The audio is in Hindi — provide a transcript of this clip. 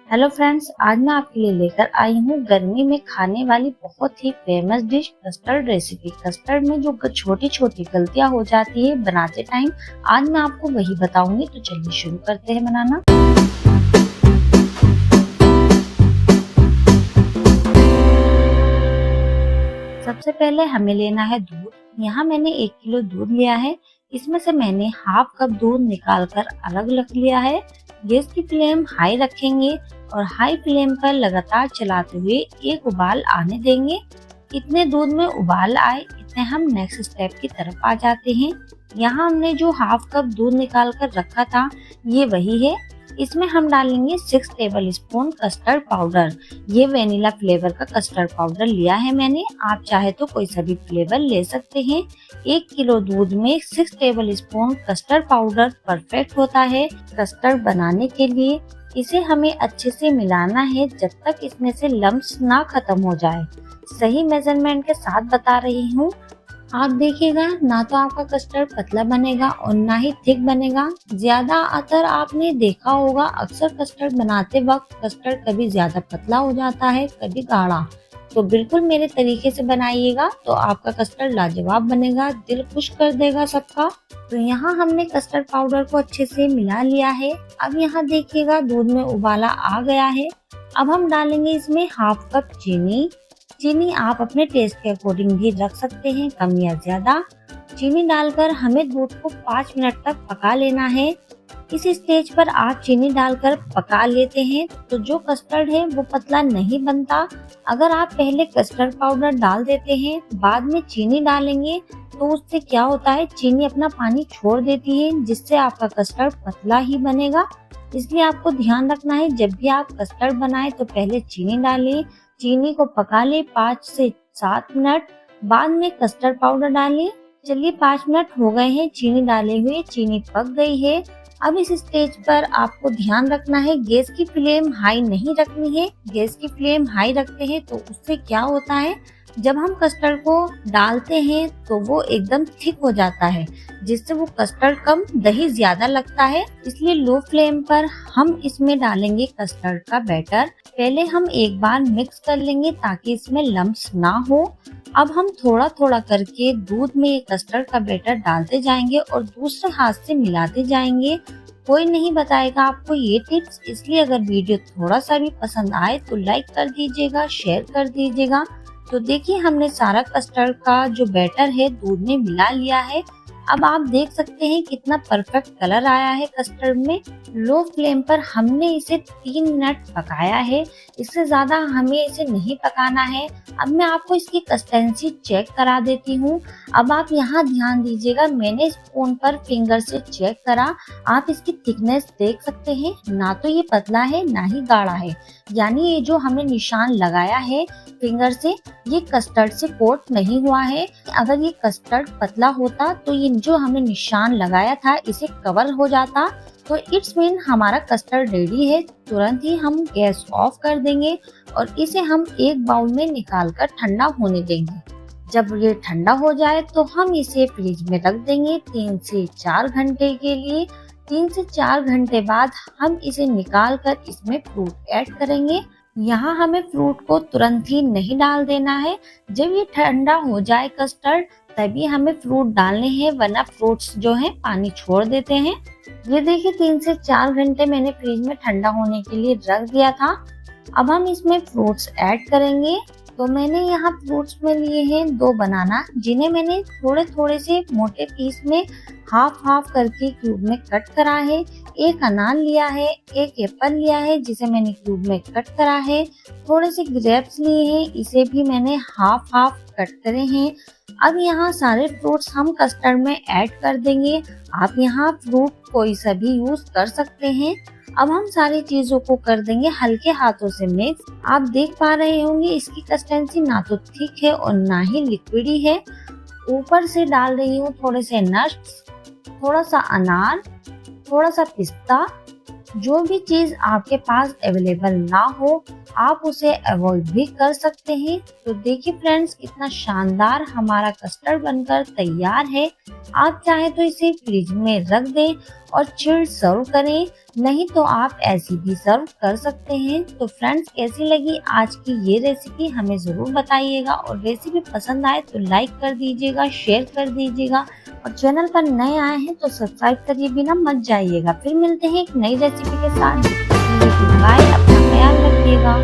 हेलो फ्रेंड्स, आज मैं आपके लिए लेकर आई हूँ गर्मी में खाने वाली बहुत ही famous dish custard recipe. Custard में जो छोटी छोटी गलतियाँ हो जाती है बनाते टाइम, आज मैं आपको वही बताऊंगी। तो चलिए शुरू करते हैं बनाना। सबसे पहले हमें लेना है दूध। यहाँ मैंने 1 किलो दूध लिया है। इसमें से मैंने हाफ कप दूध निकालकर अलग रख लिया है। गैस की फ्लेम हाई रखेंगे और हाई फ्लेम पर लगातार चलाते हुए एक उबाल आने देंगे। इतने दूध में उबाल आए इतने हम नेक्स्ट स्टेप की तरफ आ जाते हैं। यहाँ हमने जो हाफ कप दूध निकाल कर रखा था ये वही है। इसमें हम डालेंगे 6 टेबल स्पून कस्टर्ड पाउडर। ये वेनिला फ्लेवर का कस्टर्ड पाउडर लिया है मैंने, आप चाहे तो कोई सा भी फ्लेवर ले सकते हैं। 1 किलो दूध में 6 table spoon custard powder perfect होता है कस्टर्ड बनाने के लिए। इसे हमें अच्छे से मिलाना है जब तक इसमें से लम्प्स ना खत्म हो जाए। सही मेजरमेंट के साथ बता रही हूँ। आप देखिएगा, ना तो आपका कस्टर्ड पतला बनेगा और ना ही थिक बनेगा। ज्यादातर आपने देखा होगा अक्सर कस्टर्ड बनाते वक्त कस्टर्ड कभी ज्यादा पतला हो जाता है, कभी गाढ़ा। तो बिल्कुल मेरे तरीके से बनाइएगा तो आपका कस्टर्ड लाजवाब बनेगा, दिल खुश कर देगा सबका। तो यहाँ हमने कस्टर्ड पाउडर को अच्छे से मिला लिया है। अब यहाँ देखिएगा दूध में उबाला आ गया है। अब हम डालेंगे इसमें हाफ कप चीनी। चीनी आप अपने टेस्ट के अकॉर्डिंग भी रख सकते हैं, कम या ज्यादा। चीनी डालकर हमें दूध को 5 मिनट तक पका लेना है। इस स्टेज पर आप चीनी डालकर पका लेते हैं तो जो कस्टर्ड है वो पतला नहीं बनता। अगर आप पहले कस्टर्ड पाउडर डाल देते हैं बाद में चीनी डालेंगे तो उससे क्या होता है, चीनी अपना पानी छोड़ देती है जिससे आपका कस्टर्ड पतला ही बनेगा। इसलिए आपको ध्यान रखना है जब भी आप कस्टर्ड बनाएं तो पहले चीनी डालें, चीनी को पका ले 5 से 7 मिनट, बाद में कस्टर्ड पाउडर डालें। चलिए 5 मिनट हो गए हैं चीनी डाले हुए, चीनी पक गई है। अब इस स्टेज पर आपको ध्यान रखना है गैस की फ्लेम हाई नहीं रखनी है। गैस की फ्लेम हाई रखते हैं तो उससे क्या होता है, जब हम कस्टर्ड को डालते हैं तो वो एकदम थिक हो जाता है जिससे वो कस्टर्ड कम दही ज्यादा लगता है। इसलिए लो फ्लेम पर हम इसमें डालेंगे कस्टर्ड का बैटर। पहले हम एक बार मिक्स कर लेंगे ताकि इसमें लम्प्स ना हो। अब हम थोड़ा थोड़ा करके दूध में ये कस्टर्ड का बैटर डालते जाएंगे और दूसरे हाथ से मिलाते जाएंगे। कोई नहीं बताएगा आपको ये टिप्स, इसलिए अगर वीडियो थोड़ा सा भी पसंद आए तो लाइक कर दीजिएगा, शेयर कर दीजिएगा। तो देखिए हमने सारा कस्टर्ड का जो बैटर है दूध में मिला लिया है। अब आप देख सकते हैं कितना परफेक्ट कलर आया है कस्टर्ड में। लो फ्लेम पर हमने इसे 3 मिनट पकाया है, इससे ज्यादा हमें इसे नहीं पकाना है। अब मैं आपको इसकी कंसिस्टेंसी चेक करा देती हूँ। अब आप यहाँ ध्यान दीजिएगा, मैंने स्पून पर फिंगर से चेक करा। आप इसकी थिकनेस देख सकते हैं, ना तो ये पतला है ना ही गाढ़ा है। यानी ये जो हमने निशान लगाया है फिंगर से, ये कस्टर्ड से कोट नहीं हुआ है। अगर ये कस्टर्ड पतला होता तो ये जो हमने निशान लगाया था इसे कवर हो जाता। तो इट्स मीन हमारा कस्टर्ड रेडी है। तुरंत ही हम गैस ऑफ कर देंगे और इसे हम एक बाउल में निकाल कर ठंडा होने देंगे। जब ये ठंडा हो जाए तो हम इसे फ्रिज में रख देंगे 3 से 4 घंटे के लिए। 3 से 4 घंटे बाद हम इसे निकाल कर इसमें फ्रूट ऐड करेंगे। यहाँ हमें फ्रूट को तुरंत ही नहीं डाल देना है। जब ये ठंडा हो जाए कस्टर्ड तभी हमें फ्रूट डालने हैं, वरना फ्रूट्स जो हैं पानी छोड़ देते हैं। ये देखिए 3 से 4 घंटे मैंने फ्रिज में ठंडा होने के लिए रख दिया था। अब हम इसमें फ्रूट्स ऐड करेंगे। तो मैंने यहाँ फ्रूट्स में लिए हैं 2 बनाना, जिन्हें मैंने थोड़े थोड़े से मोटे पीस में हाफ हाफ करके क्यूब में कट करा है। एक अनार लिया है, एक एप्पल लिया है जिसे मैंने क्यूब में कट करा है। थोड़े से ग्रेप्स लिए हैं, इसे भी मैंने हाफ हाफ कट करे हैं। अब यहाँ सारे फ्रूट्स हम कस्टर्ड में ऐड कर देंगे। आप यहाँ फ्रूट कोई सा भी यूज कर सकते हैं। अब हम सारी चीजों को कर देंगे हल्के हाथों से मिक्स। आप देख पा रहे होंगे इसकी कंसिस्टेंसी ना तो थिक है और ना ही लिक्विडी है। ऊपर से डाल रही हूँ थोड़े से नट्स, थोड़ा सा अनार, थोड़ा सा पिस्ता, जो भी चीज आपके पास अवेलेबल ना हो आप उसे अवॉइड भी कर सकते हैं। तो देखिए फ्रेंड्स, कितना शानदार हमारा कस्टर्ड बनकर तैयार है। आप चाहे तो इसे फ्रिज में रख दें और चिल्ड सर्व करें, नहीं तो आप ऐसी भी सर्व कर सकते हैं। तो फ्रेंड्स, कैसी लगी आज की ये रेसिपी हमें जरूर बताइएगा, और रेसिपी पसंद आए तो लाइक कर दीजिएगा, शेयर कर दीजिएगा, और चैनल पर नए आए हैं तो सब्सक्राइब करिए बिना मत जाइएगा। फिर मिलते हैं एक नई रेसिपी के साथ। बाय, अपना ख्याल रखिएगा।